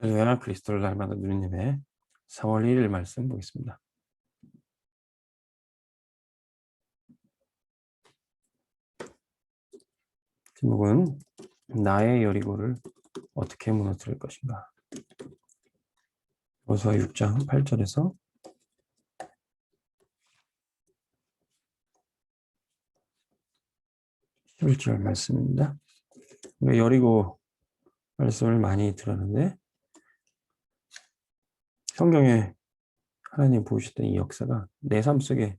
할렐루야, 그리스도를 닮아가 누린 예배 4월 1일 말씀 보겠습니다. 제목은 나의 여리고를 어떻게 무너뜨릴 것인가. 여호수아 6장 8절에서 11절 말씀입니다. 우리가 여리고 말씀을 많이 들었는데 성경에 하나님 보여주셨던 이 역사가 내 삶 속에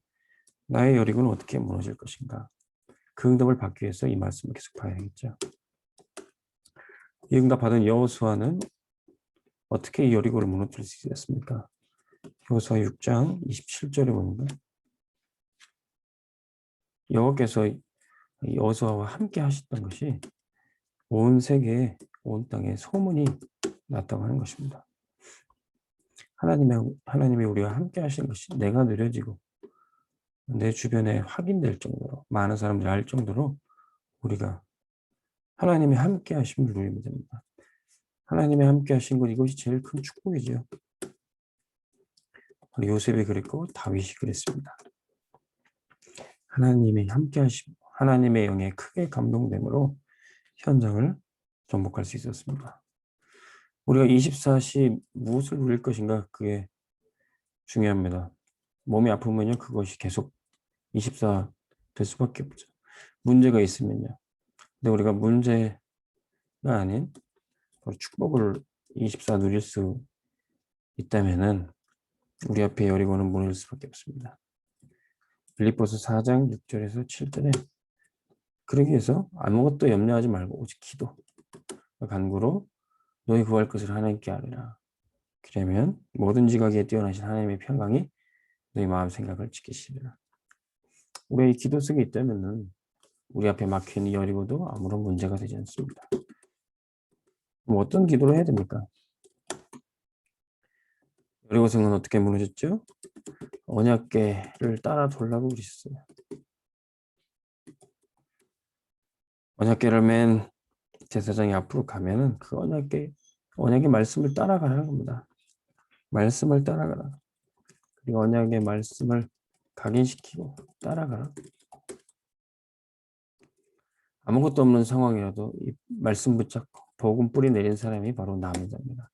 나의 여리고는 어떻게 무너질 것인가, 그 응답을 받기 위해서 이 말씀을 계속 봐야겠죠. 이 응답 받은 여호수아는 어떻게 이 여리고를 무너뜨릴 수 있었습니까? 여호수아 6장 27절에 보니까 여호와께서 여호수아와 함께 하셨던 것이 온 세계에, 온 땅에 소문이 났다고 하는 것입니다. 하나님이 우리와 함께 하시는 것이 내가 느려지고 내 주변에 확인될 정도로, 많은 사람들이 알 정도로 우리가 하나님이 함께 하심을 누리면 됩니다. 하나님이 함께 하신 것, 이것이 제일 큰 축복이죠. 우리 요셉이 그랬고 다윗이 그랬습니다. 하나님이 함께 하심, 하나님의 영에 크게 감동됨으로 현장을 정복할 수 있었습니다. 우리가 24시 무엇을 누릴 것인가, 그게 중요합니다. 몸이 아프면요, 그것이 계속 24 될 수밖에 없죠. 문제가 있으면요. 근데 우리가 문제가 아닌 축복을 24 누릴 수 있다면은 우리 앞에 여리고는 무너질 수밖에 없습니다. 빌립보서 4장 6절에서 7절에 그러기 위해서 아무것도 염려하지 말고 오직 기도, 간구로 너희 구할 것을 하나님께 아뢰라. 그러면 모든 지각에 뛰어나신 하나님의 평강이 너희 마음 생각을 지키시리라. 우리의 기도 속에 있다면은 우리 앞에 막힌 여리고도 아무런 문제가 되지 않습니다. 그럼 어떤 기도를 해야 됩니까? 여리고성은 어떻게 무너졌죠? 언약궤를 따라 돌라고 그러셨어요. 언약궤를 맨 제사장이 앞으로 가면은 그 언약의 말씀을 따라가라는 겁니다. 말씀을 따라가라. 그리고 언약의 말씀을 각인시키고 따라가라. 아무것도 없는 상황이라도 이 말씀 붙잡고 복음 뿌리 내린 사람이 바로 남은 자입니다.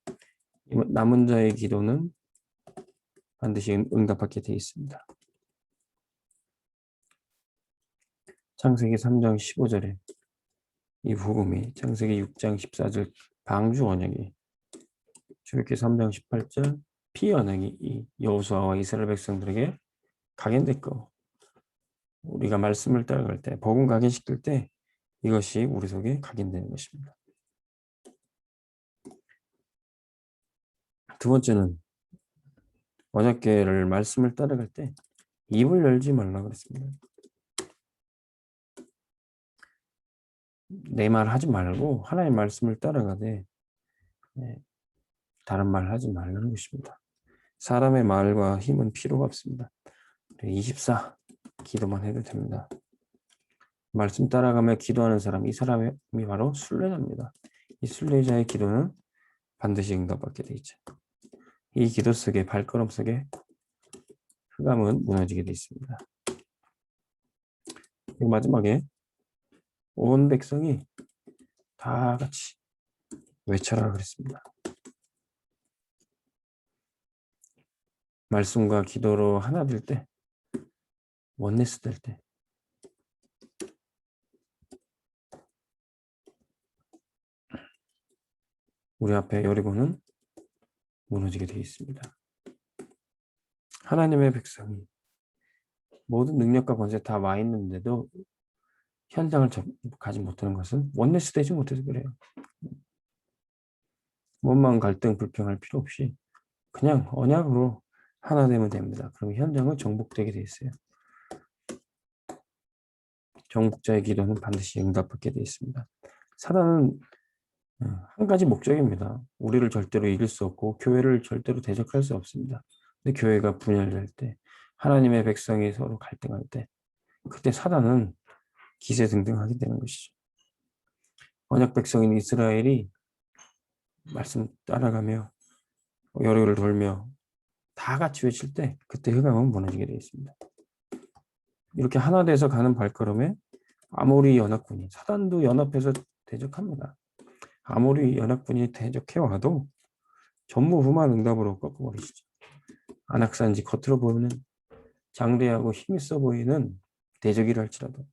남은 자의 기도는 반드시 응답받게 되어 있습니다. 창세기 3장 15절에 이 복음이, 창세기 6장 14절 방주 언약이, 출애굽기 3장 18절 피 언약이 이 여호수아와 이스라엘 백성들에게 각인됐고, 우리가 말씀을 따라갈 때, 복음 각인시킬 때 이것이 우리 속에 각인되는 것입니다. 두 번째는 언약궤를 말씀을 따라갈 때 입을 열지 말라 그랬습니다. 내 말 하지 말고 하나님의 말씀을 따라가되 다른 말 하지 말라는 것입니다. 사람의 말과 힘은 필요가 없습니다. 24 기도만 해도 됩니다. 말씀 따라가며 기도하는 사람, 이 사람이 바로 순례자입니다. 이 순례자의 기도는 반드시 응답받게 되어 있죠. 이 기도 속에, 발걸음 속에 흑암은 무너지게 되어 있습니다. 그리고 마지막에 온 백성이 다 같이 외쳐라 그랬습니다. 말씀과 기도로 하나 될 때, 원네스 될 때, 우리 앞에 여리고는 무너지게 되어 있습니다. 하나님의 백성이 모든 능력과 권세 다 와 있는데도 현장을 가지 못하는 것은 원네스 되지 못해서 그래요. 원망, 갈등, 불평할 필요 없이 그냥 언약으로 하나 되면 됩니다. 그럼 현장은 정복되게 돼 있어요. 정복자의 기도는 반드시 응답받게 돼 있습니다. 사단은 한 가지 목적입니다. 우리를 절대로 이길 수 없고 교회를 절대로 대적할 수 없습니다. 근데 교회가 분열될 때, 하나님의 백성이 서로 갈등할 때, 그때 사단은 기세등등하게 되는 것이죠. 언약 백성인 이스라엘이 말씀 따라가며 여리고를 돌며 다 같이 외칠 때 그때 흑암은 무너지게 되어 있습니다. 이렇게 하나 돼서 가는 발걸음에 아모리 연합군이 사단도 연합해서 대적합니다. 아모리 연합군이 대적해 와도 전무후무한 응답으로 꺾어버리시죠. 안악산지 겉으로 보이는 장대하고 힘있어 보이는 대적이라 할지라도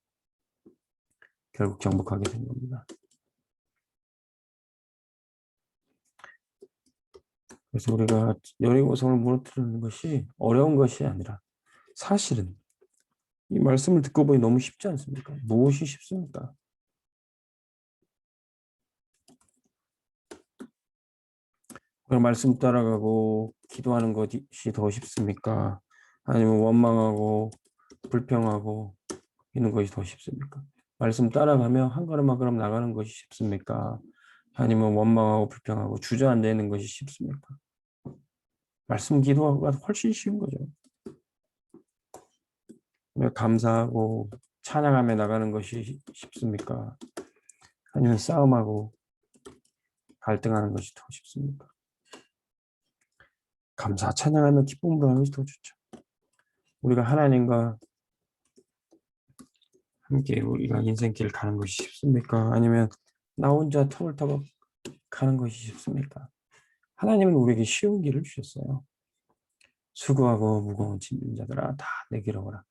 결국 정복하게 된 겁니다. 그래서 우리가 여리고성을 무너뜨리는 것이 어려운 것이 아니라 사실은 이 말씀을 듣고 보니 너무 쉽지 않습니까? 무엇이 쉽습니까? 그럼 말씀 따라가고 기도하는 것이 더 쉽습니까? 아니면 원망하고 불평하고 있는 것이 더 쉽습니까? 말씀 따라가며 한 걸음 한 걸음 나가는 것이 쉽습니까? 아니면 원망하고 불평하고 주저앉아 있는 것이 쉽습니까? 말씀 기도가 훨씬 쉬운 거죠. 감사하고 찬양하며 나가는 것이 쉽습니까? 아니면 싸움하고 갈등하는 것이 더 쉽습니까? 감사 찬양하며 기쁨으로 하는 것이 더 좋죠. 우리가 하나님과 함께 우리가 인생길 가는 것이 쉽습니까? 아니면 나 혼자 터벅터벅 가는 것이 쉽습니까? 하나님은 우리에게 쉬운 길을 주셨어요. 수고하고 무거운 짐진 자들아 다 내게로 오라.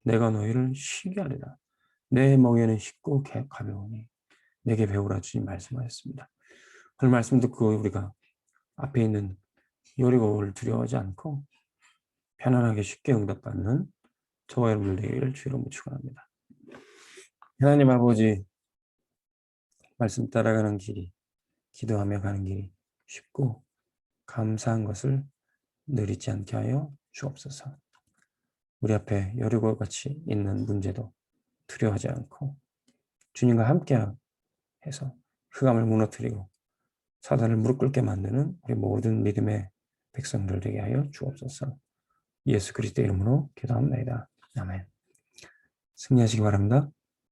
내가 너희를 쉬게 하리라. 내 멍에는 쉽고 가벼우니 내게 배우라 주님 말씀하셨습니다. 오늘 말씀 듣고 우리가 앞에 있는 여리고를 두려워하지 않고 편안하게 쉽게 응답받는 저와 여러분들 되기를 주로 축원합니다. 하나님 아버지 말씀 따라가는 길이 기도하며 가는 길이 쉽고 감사한 것을 늘 잊지 않게 하여 주옵소서. 우리 앞에 여리고 같이 있는 문제도 두려워하지 않고 주님과 함께 해서 흑암을 무너뜨리고 사단을 무릎 꿇게 만드는 우리 모든 믿음의 백성들 되게 하여 주옵소서. 예수 그리스도 이름으로 기도합니다. 아멘. 승리하시기 바랍니다.